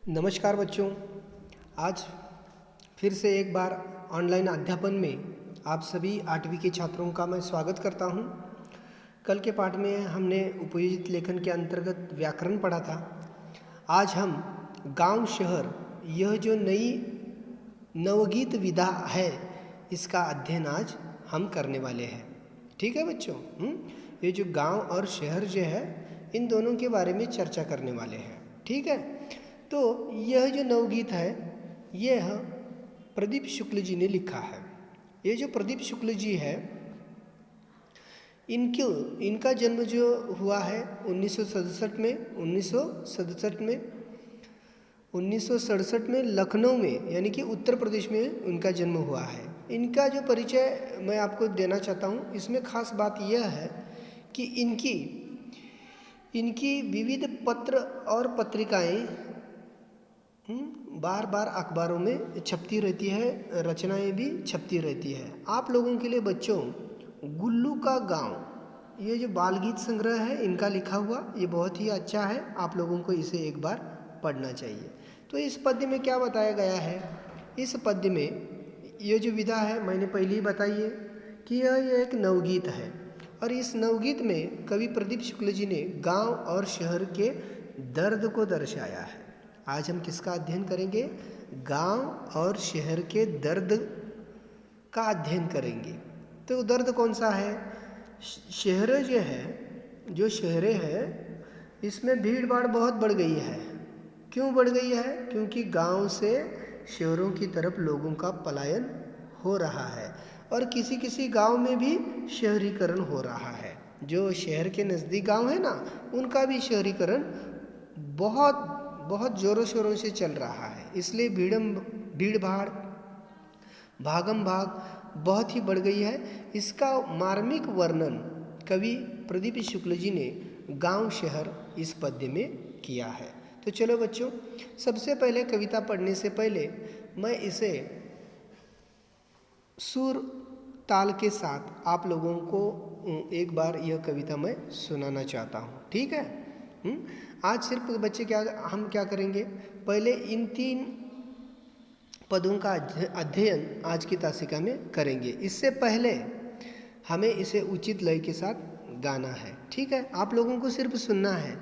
नमस्कार बच्चों। आज फिर से एक बार ऑनलाइन अध्यापन में आप सभी 8वीं के छात्रों का मैं स्वागत करता हूं। कल के पाठ में हमने उपयोजित लेखन के अंतर्गत व्याकरण पढ़ा था। आज हम गांव शहर यह जो नई नवगीत विधा है इसका अध्ययन आज हम करने वाले हैं। ठीक है बच्चों। ये जो गांव और शहर जो है इन दोनों के बारे में चर्चा करने वाले हैं। ठीक है। तो यह जो नवगीत है यह प्रदीप शुक्ल जी ने लिखा है। ये जो प्रदीप शुक्ल जी है इनका जन्म जो हुआ है 1967 में 1967 में लखनऊ में यानी कि उत्तर प्रदेश में उनका जन्म हुआ है। इनका जो परिचय मैं आपको देना चाहता हूँ, इसमें खास बात यह है कि इनकी विविध पत्र और पत्रिकाएं बार बार अखबारों में छपती रहती है, रचनाएं भी छपती रहती है। आप लोगों के लिए बच्चों गुल्लू का गांव ये जो बाल गीत संग्रह है इनका लिखा हुआ, ये बहुत ही अच्छा है। आप लोगों को इसे एक बार पढ़ना चाहिए। तो इस पद्य में क्या बताया गया है? इस पद्य में ये जो विधा है मैंने पहले ही बताई है कि यह एक नवगीत है और इस नवगीत में कवि प्रदीप शुक्ल जी ने गांव और शहर के दर्द को दर्शाया है। आज हम किसका अध्ययन करेंगे? गांव और शहर के दर्द का अध्ययन करेंगे। तो दर्द कौन सा है? शहर जो शहरें हैं इसमें भीड़ भाड़ बहुत बढ़ गई है। क्यों बढ़ गई है? क्योंकि गांव से शहरों की तरफ लोगों का पलायन हो रहा है और किसी किसी गांव में भी शहरीकरण हो रहा है। जो शहर के नज़दीक गांव है ना, उनका भी शहरीकरण बहुत ज़ोरों शोरों से चल रहा है। इसलिए भीड़ भाड़ भागम भाग बहुत ही बढ़ गई है। इसका मार्मिक वर्णन कवि प्रदीप शुक्ल जी ने गांव शहर इस पद्य में किया है। तो चलो बच्चों, सबसे पहले कविता पढ़ने से पहले मैं इसे सुर ताल के साथ आप लोगों को एक बार यह कविता मैं सुनाना चाहता हूँ। ठीक है। आज सिर्फ बच्चे हम क्या करेंगे, पहले इन 3 पदों का अध्ययन आज की तासिका में करेंगे। इससे पहले हमें इसे उचित लय के साथ गाना है। ठीक है। आप लोगों को सिर्फ सुनना है।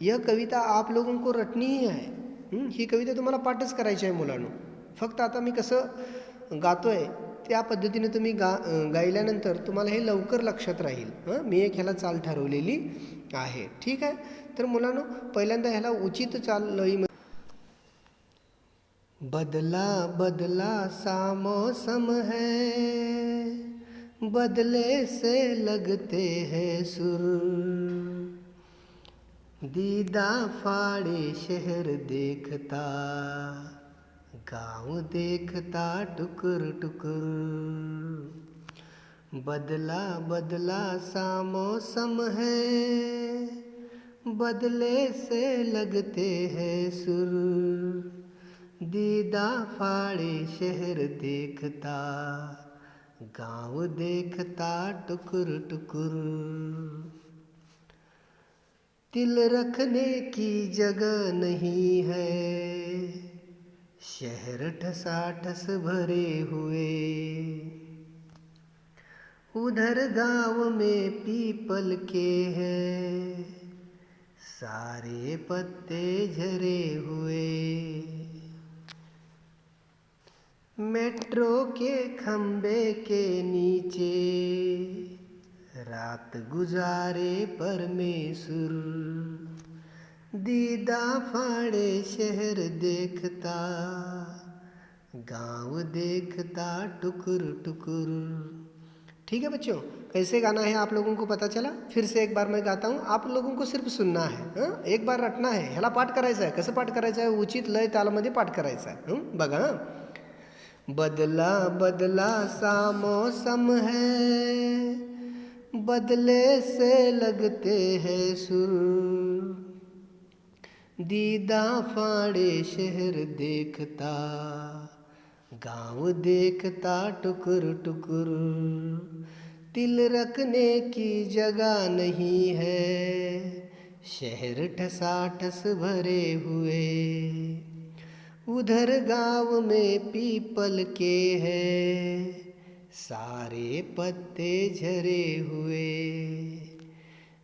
यह कविता आप लोगों को रटनी ही आहे। ही कविता तुम्हाला पाठच करायची आहे मुलांनो। फक्त आता मी कसं गातोय त्या पद्धतीने तुम्ही गायल्यानंतर तुम्हाला हे लवकर लक्षात राहील। मी एक ह्याला चाल ठरवलेली आहे। ठीक आहे। तर मुलांनो पहिल्यांदा ह्याला उचित चाल लई बदला बदला सा मौसम है, बदले से लगते हैं सुर, दीदा फाड़े शहर देखता, गाँव देखता टुकुर टुकुर। बदला बदला सा मौसम है, बदले से लगते हैं सुर, दीदा फाड़े शहर देखता, गाँव देखता टुकुर टुकुर। दिल रखने की जगह नहीं है, शहर ठसाठस भरे हुए, उधर गाँव में पीपल के हैं सारे पत्ते झरे हुए। मेट्रो के खंबे के नीचे रात गुजारे परमेश्वर, दीदा फाड़े शहर देखता, गाँव देखता टुकुर टुकुर। ठीक है बच्चों, कैसे गाना है आप लोगों को पता चला? फिर से एक बार मैं गाता हूँ, आप लोगों को सिर्फ सुनना है। एक बार रटना है, ह्याला पाठ करायचा आहे। कसं पाठ करायचं आहे? उचित लय तालामध्ये पाठ करायचा आहे। बघा, बदला बदला सा मौसम है, बदले से लगते हैं सुर, दीदा फाड़े शहर देखता, गाँव देखता टुकुर टुकुर। दिल रखने की जगह नहीं है, शहर ठसाठस भरे हुए, उधर गांव में पीपल के हैं सारे पत्ते झरे हुए,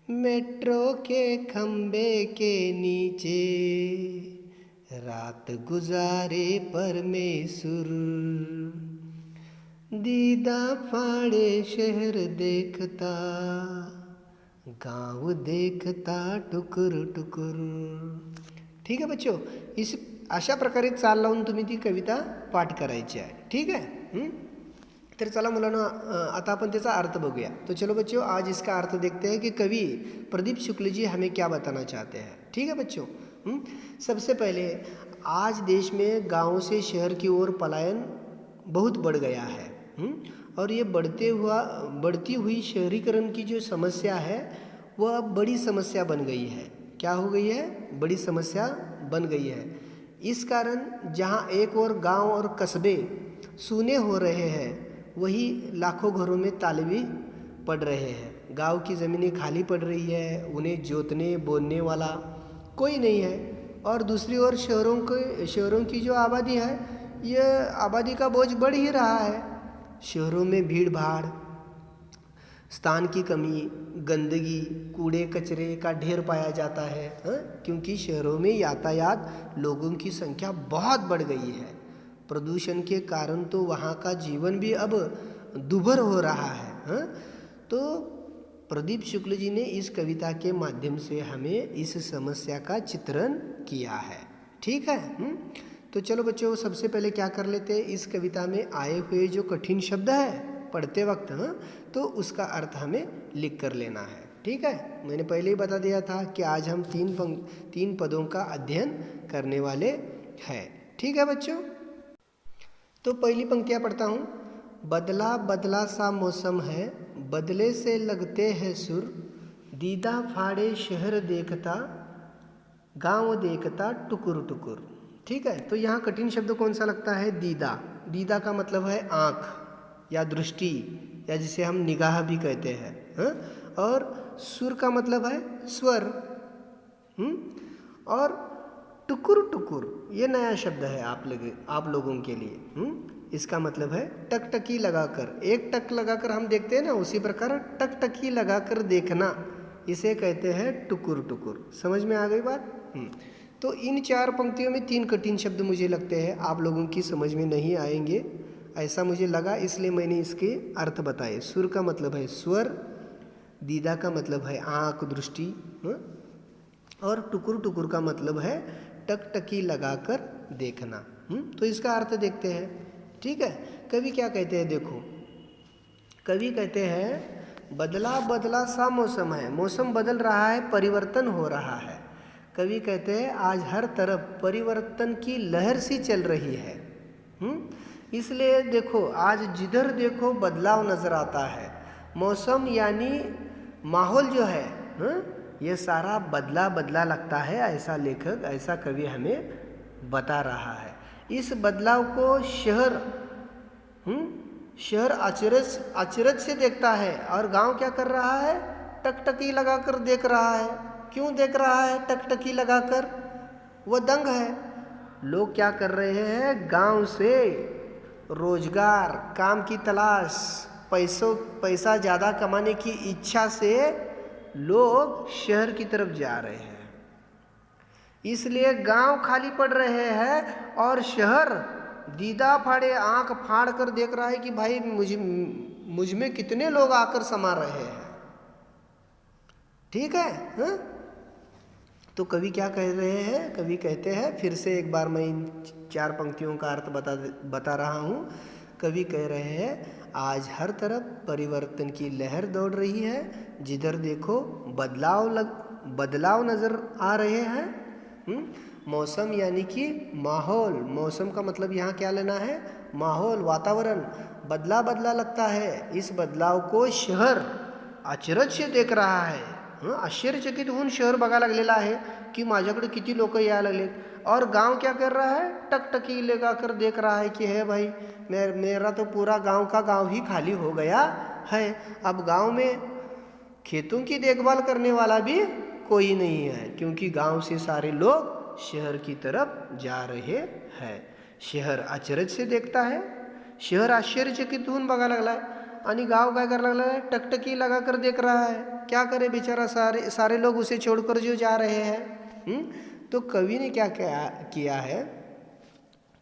मेट्रो के खंबे के नीचे रात गुजारे परमेश्वर, दीदा फाड़े शहर देखता गांव देखता टुकुर टुकुर। ठीक आहे बच्चो, इस अशा प्रकारे चाल लावून तुम्ही ती कविता पाठ करायची आहे. ठीक है. तर चला मुलांनो, आता अपन त्याचा अर्थ बघूया. तो चलो बच्चों, आज इसका अर्थ देखते हैं कि कवि प्रदीप शुक्ल जी हमें क्या बताना चाहते हैं. ठीक है बच्चों. सबसे पहले, आज देश में गाँव से शहर की ओर पलायन बहुत बढ़ गया है. और ये बढ़ती हुई शहरीकरण की जो समस्या है वह अब बड़ी समस्या बन गई है. क्या हो गई है? बड़ी समस्या बन गई है. इस कारण जहाँ एक और गांव और कस्बे सूने हो रहे हैं, वही लाखों घरों में ताले भी पड़ रहे हैं. गांव की ज़मीनें खाली पड़ रही है, उन्हें जोतने बोने वाला कोई नहीं है. और दूसरी ओर शहरों की जो आबादी है, यह आबादी का बोझ बढ़ ही रहा है. शहरों में भीड़ भाड़, स्थान की कमी, गंदगी, कूड़े कचरे का ढेर पाया जाता है. क्योंकि शहरों में यातायात, लोगों की संख्या बहुत बढ़ गई है. प्रदूषण के कारण तो वहाँ का जीवन भी अब दुभर हो रहा है. तो प्रदीप शुक्ल जी ने इस कविता के माध्यम से हमें इस समस्या का चित्रण किया है. ठीक है. तो चलो बच्चों, सबसे पहले क्या कर लेते हैं, इस कविता में आए हुए जो कठिन शब्द है पढ़ते वक्त, तो उसका अर्थ हमें लिख कर लेना है. ठीक है. मैंने पहले ही बता दिया था कि आज हम तीन पदों का अध्ययन करने वाले हैं. ठीक है बच्चों. तो पहली पंक्तियाँ पढ़ता हूँ. बदला बदला सा मौसम है, बदले से लगते हैं सुर, दीदा फाड़े शहर देखता गांव देखता टुकुर टुकुर. ठीक है. तो यहाँ कठिन शब्द कौन सा लगता है? दीदा. दीदा का मतलब है आँख या दृष्टि, या जिसे हम निगाह भी कहते हैं. और सुर का मतलब है स्वर. और टुकुर टुकुर ये नया शब्द है आप लोगों के लिए. इसका मतलब है टकटकी लगाकर. एक टक लगाकर हम देखते हैं ना, उसी प्रकार टकटकी लगाकर देखना, इसे कहते हैं टुकुर टुकुर. समझ में आ गई बात? तो इन 4 पंक्तियों में 3 कठिन शब्द मुझे लगते हैं आप लोगों की समझ में नहीं आएंगे, ऐसा मुझे लगा, इसलिए मैंने इसके अर्थ बताए. सुर का मतलब है स्वर, दीदा का मतलब है आँख दृष्टि, और टुकुर टुकुर का मतलब है टकटकी लगाकर देखना. तो इसका अर्थ देखते हैं. ठीक है. कवि क्या कहते हैं, देखो. कवि कहते हैं बदला बदला सा मौसम है. मौसम बदल रहा है, परिवर्तन हो रहा है. कवि कहते हैं आज हर तरफ परिवर्तन की लहर सी चल रही है. इसलिए देखो, आज जिधर देखो बदलाव नज़र आता है. मौसम यानी माहौल जो है, ये सारा बदला बदला लगता है. ऐसा लेखक, ऐसा कवि हमें बता रहा है. इस बदलाव को शहर अचरज से देखता है, और गांव क्या कर रहा है? टकटकी लगाकर देख रहा है. क्यों देख रहा है टकटकी लगाकर? वह दंग है. लोग क्या कर रहे हैं? गांव से रोजगार, काम की तलाश, पैसा ज़्यादा कमाने की इच्छा से लोग शहर की तरफ जा रहे हैं. इसलिए गांव खाली पड़ रहे हैं और शहर दीदा फाड़े आंख फाड़ कर देख रहा है कि भाई मुझ में कितने लोग आकर समा रहे हैं. ठीक है. तो कवि क्या कह रहे हैं? कवि कहते हैं, फिर से एक बार मैं इन 4 पंक्तियों का अर्थ बता रहा हूँ. कवि कह रहे हैं आज हर तरफ परिवर्तन की लहर दौड़ रही है. जिधर देखो बदलाव नज़र आ रहे हैं. मौसम यानी कि माहौल. मौसम का मतलब यहाँ क्या लेना है? माहौल, वातावरण बदला बदला लगता है. इस बदलाव को शहर अचरज से देख रहा है. आश्चर्यचकित होऊन शहर बघा लागलेला आहे की माझ्याकडे किती लोक यायला लागले. और गांव क्या कर रहा है? टकटकी लगाकर देख रहा है कि है भाई मेरा तो पूरा गांव का गांव ही खाली हो गया है. अब गांव में खेतों की देखभाल करने वाला भी कोई नहीं है, क्योंकि गांव से सारे लोग शहर की तरफ जा रहे हैं। शहर अचरज से देखता है, शहर आश्चर्यचकित होऊन बघा लागलाय आणि गाव काय करायला लागलाय, टकटकी लगाकर देख रहा है। क्या करे बेचारा, सारे लोग उसे छोड़कर जो जा रहे हैं। तो कवि ने क्या किया है,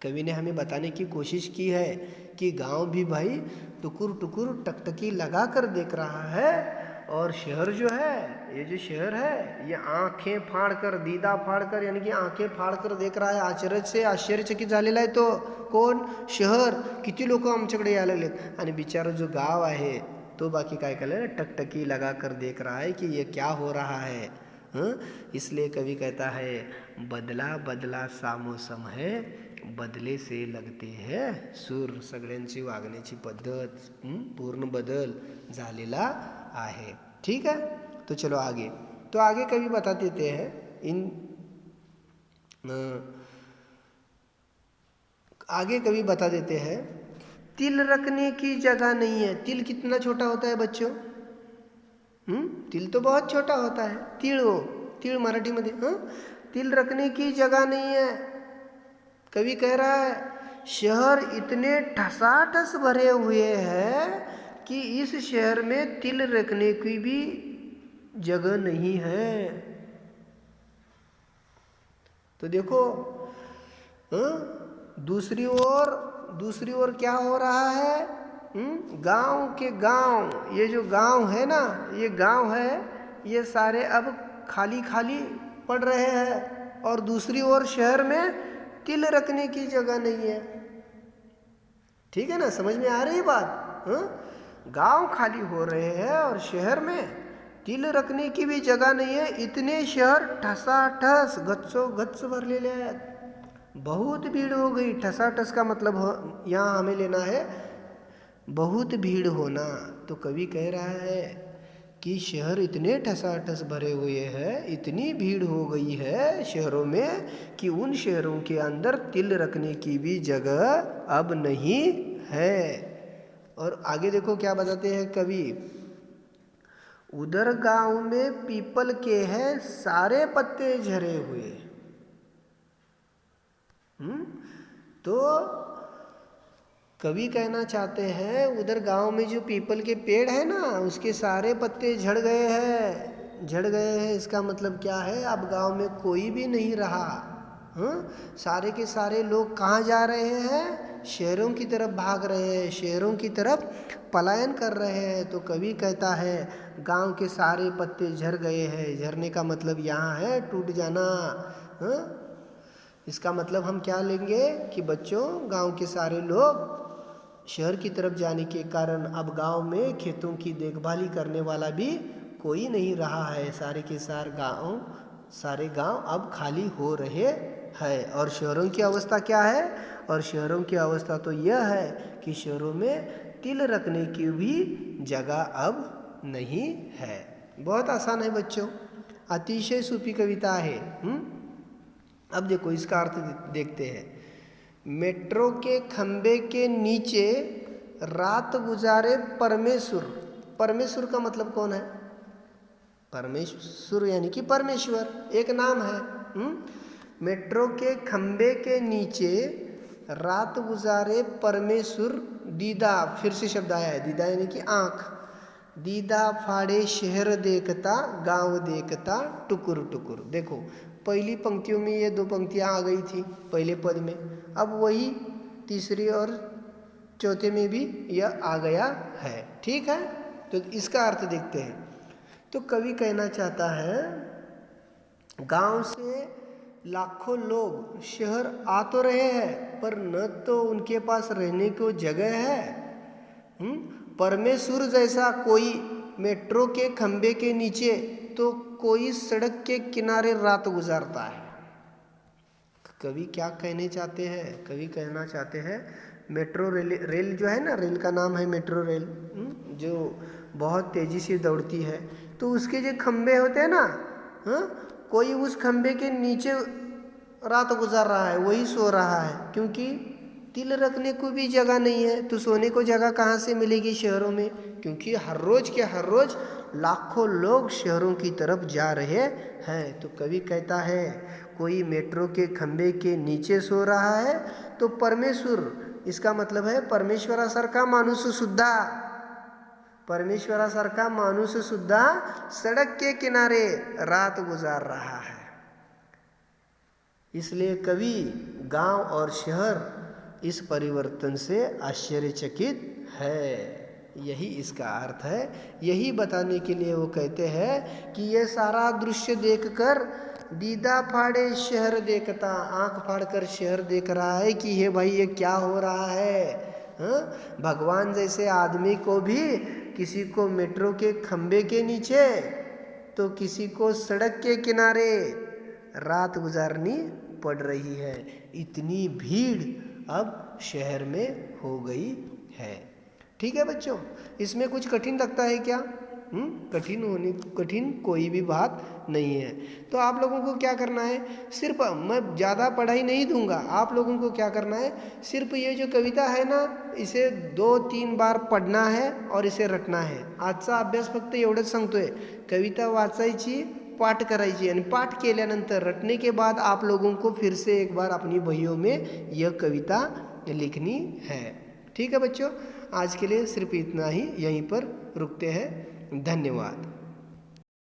कवि ने हमें बताने की कोशिश की है कि गांव भी भाई टुकुर टुकुर टकटकी लगा कर देख रहा है, और शहर जो है, ये जो शहर है, ये आंखें फाड़ कर, दीदा फाड़ कर, यानी कि आंखें फाड़ कर देख रहा है। आश्चर्य से आश्चर्यचकित झालेला आहे तो कोण, शहर, किती लोक आमच्याकडे यायला लागलेत, आणि बिचारा जो गाव आहे तो बाकी काय केलं, टकटकी लगा कर देख रहा है कि ये क्या हो रहा है। इसलिए कवि कहता है, बदला बदला सा मौसम है, बदले से लगते हैं सूर। सगळ्यांची वागण्याची पद्धत पूर्ण बदल झालेला आहे। ठीक है, तो चलो आगे। तो आगे कवि बता देते हैं आगे कवि बता देते हैं, तिल रखने की जगह नहीं है। तिल कितना छोटा होता है बच्चों, तिल तो बहुत छोटा होता है। तिळ मराठीमध्ये तिल रखने की जगह नहीं है। कवि कह रहा है, शहर इतने ठसाठस भरे हुए हैं कि इस शहर में तिल रखने की भी जगह नहीं है। तो देखो दूसरी ओर क्या हो रहा है, गांव के गांव, ये जो गांव है ना, ये गांव है, ये सारे अब खाली खाली पड़ रहे हैं, और दूसरी ओर शहर में तिल रखने की जगह नहीं है। ठीक है ना, समझ में आ रही बात। गांव खाली हो रहे हैं और शहर में तिल रखने की भी जगह नहीं है। इतने शहर ठसाठस गच्चो गच्च भरलेले आहेत। बहुत भीड़ हो गई। ठसाठस का मतलब यहाँ हमें लेना है बहुत भीड़ होना। तो कवि कह रहा है कि शहर इतने ठसाठस भरे हुए हैं, इतनी भीड़ हो गई है शहरों में कि उन शहरों के अंदर तिल रखने की भी जगह अब नहीं है। और आगे देखो क्या बताते हैं कवि, उधर गांव में पीपल के हैं सारे पत्ते झरे हुए। तो कवि कहना चाहते हैं, उधर गांव में जो पीपल के पेड़ है ना, उसके सारे पत्ते झड़ गए हैं। इसका मतलब क्या है, अब गांव में कोई भी नहीं रहा। सारे के सारे लोग कहाँ जा रहे हैं, शहरों की तरफ भाग रहे हैं, शहरों की तरफ पलायन कर रहे हैं। तो कवि कहता है, गांव के सारे पत्ते झड़ गए हैं। झरने का मतलब यहाँ है टूट जाना। इसका मतलब हम क्या लेंगे कि बच्चों, गांव के सारे लोग शहर की तरफ जाने के कारण अब गांव में खेतों की देखभाली करने वाला भी कोई नहीं रहा है। सारे के सारे गांव अब खाली हो रहे हैं। और शहरों की अवस्था क्या है, और शहरों की अवस्था तो यह है कि शहरों में तिल रखने की भी जगह अब नहीं है। बहुत आसान है बच्चों, अतिशय सूफी कविता है। अब देखो इसका अर्थ देखते हैं। मेट्रो के खंबे के नीचे रात गुजारे परमेश्वर। परमेश्वर का मतलब कौन है, परमेश्वर यानी कि परमेश्वर एक नाम है। मेट्रो के खंबे के नीचे रात गुजारे परमेश्वर दीदा, फिर से शब्द आया है दीदा यानी कि आँख। दीदा फाड़े शहर देखता, गांव देखता टुकुर टुकुर। देखो पहली पंक्तियों में ये दो पंक्तियाँ आ गई थी पहले पद में, अब वही तीसरी और चौथे में भी यह आ गया है। ठीक है, तो इसका अर्थ देखते हैं। तो कवि कहना चाहता है, गांव से लाखों लोग शहर आ तो रहे हैं, पर न तो उनके पास रहने को जगह है। परमेश्वर जैसा कोई मेट्रो के खंबे के नीचे, तो कोई सड़क के किनारे रात गुजारता है। कवि क्या कहने चाहते हैं, कवि कहना चाहते हैं मेट्रो रेल जो है ना, रेल का नाम है मेट्रो रेल, जो बहुत तेज़ी से दौड़ती है, तो उसके जो खंबे होते हैं ना, कोई उस खंबे के नीचे रात गुजार रहा है, वही सो रहा है, क्योंकि तिल रखने को भी जगह नहीं है। तो सोने को जगह कहाँ से मिलेगी शहरों में, क्योंकि हर रोज लाखों लोग शहरों की तरफ जा रहे हैं। तो कवि कहता है कोई मेट्रो के खंबे के नीचे सो रहा है तो परमेश्वर, इसका मतलब है परमेश्वरासारखा माणूस सुद्धा, परमेश्वरासारखा माणूस सुद्धा सड़क के किनारे रात गुजार रहा है। इसलिए कवि गांव और शहर इस परिवर्तन से आश्चर्यचकित है, यही इसका अर्थ है। यही बताने के लिए वो कहते हैं कि ये सारा दृश्य देखकर दीदा फाड़े शहर देखता, आंख फाड़कर शहर देख रहा है कि ये भाई ये क्या हो रहा है। हाँ? भगवान जैसे आदमी को भी किसी को मेट्रो के खंबे के नीचे तो किसी को सड़क के किनारे रात गुजारनी पड़ रही है। इतनी भीड़ अब शहर में हो गई है। ठीक है बच्चों, इसमें कुछ कठिन लगता है क्या? कठिन कोई भी बात नहीं है। तो आप लोगों को क्या करना है, सिर्फ मैं ज़्यादा पढ़ाई नहीं दूंगा, आप लोगों को क्या करना है, सिर्फ ये जो कविता है ना इसे 2-3 बार पढ़ना है और इसे रटना है। आजचा अभ्यास फक्त एवढंच सांगतोय, कविता वाचायची, पाठ करायची आणि पाठ केल्यानंतर रटने के बाद आप लोगों को फिर से एक बार अपनी बहियों में यह कविता लिखनी है। ठीक है बच्चों, आज के लिए सिर्फ इतना ही, यहीं पर रुकते हैं। धन्यवाद।